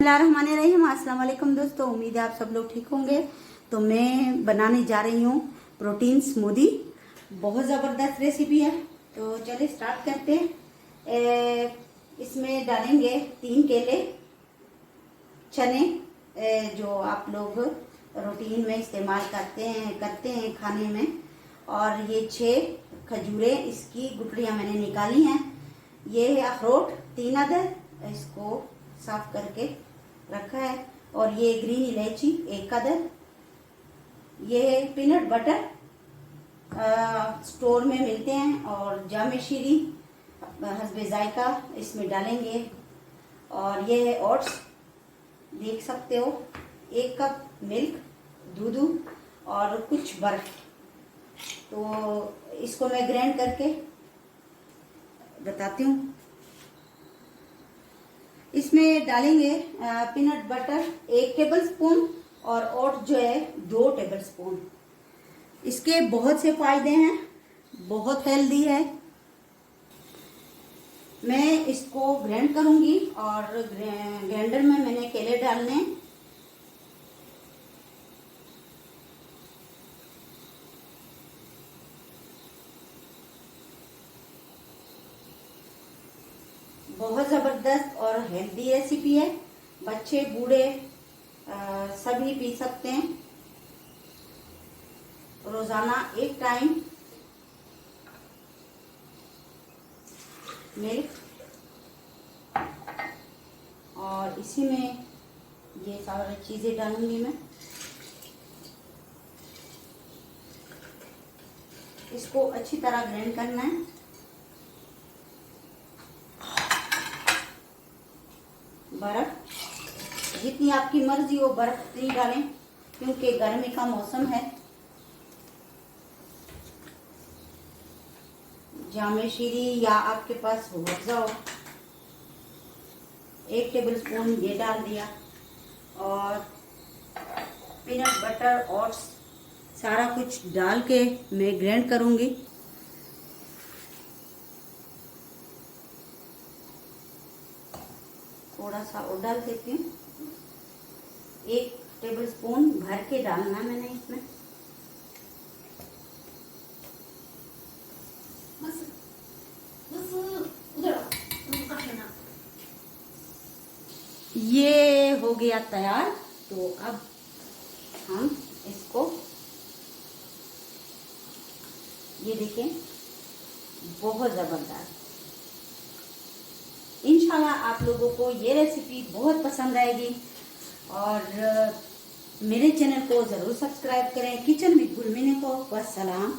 बिस्मिल्लाहिर्रहमानिर्रहीम। अस्सलाम वालेकुम दोस्तों, उम्मीद है आप सब लोग ठीक होंगे। तो मैं बनाने जा रही हूँ प्रोटीन स्मूदी। बहुत ज़बरदस्त रेसिपी है, तो चलिए स्टार्ट करते हैं। इसमें डालेंगे 3 केले, चने जो आप लोग रूटीन में इस्तेमाल करते हैं खाने में, और ये 6 खजूरें, इसकी गुठलियाँ मैंने निकाली हैं। ये है अखरोट 3 अदद, इसको साफ करके रखा है। और ये ग्रीन इलायची 1 अदद। ये है पीनट बटर, स्टोर में मिलते हैं, और जामे शीरी हस्बे जायका इसमें डालेंगे। और ये है ओट्स, देख सकते हो, 1 कप मिल्क, दूध और कुछ बर्फ। तो इसको मैं ग्राइंड करके बताती हूँ। इसमें डालेंगे पीनट बटर 1 टेबलस्पून और ओट्स जो है 2 टेबलस्पून। इसके बहुत से फायदे हैं, बहुत हेल्दी है। मैं इसको ग्राइंड करूंगी, और ग्राइंडर में मैंने केले डालने। बहुत ज़बरदस्त और हेल्दी रेसिपी है, बच्चे बूढ़े सभी पी सकते हैं। रोज़ाना 1 टाइम मिल्क, और इसी में ये सारी चीज़ें डालूंगी मैं। इसको अच्छी तरह ग्राइंड करना है। बर्फ जितनी आपकी मर्जी हो बर्फ उतनी डालें, क्योंकि गर्मी का मौसम है। जामे शीरी या आपके पास रुअफ़ज़ा हो, 1 टेबलस्पून ये डाल दिया। और पीनट बटर, ओट्स, सारा कुछ डाल के मैं ग्राइंड करूंगी। थोड़ा सा और डाल देती हूँ, 1 टेबलस्पून भर के डालना मैंने इसमें। ये हो गया तैयार। तो अब हम इसको, ये देखें, बहुत ज़बरदस्त। इंशाल्लाह आप लोगों को ये रेसिपी बहुत पसंद आएगी, और मेरे चैनल को ज़रूर सब्सक्राइब करें। किचन विद गुलमीना को वस्सलाम।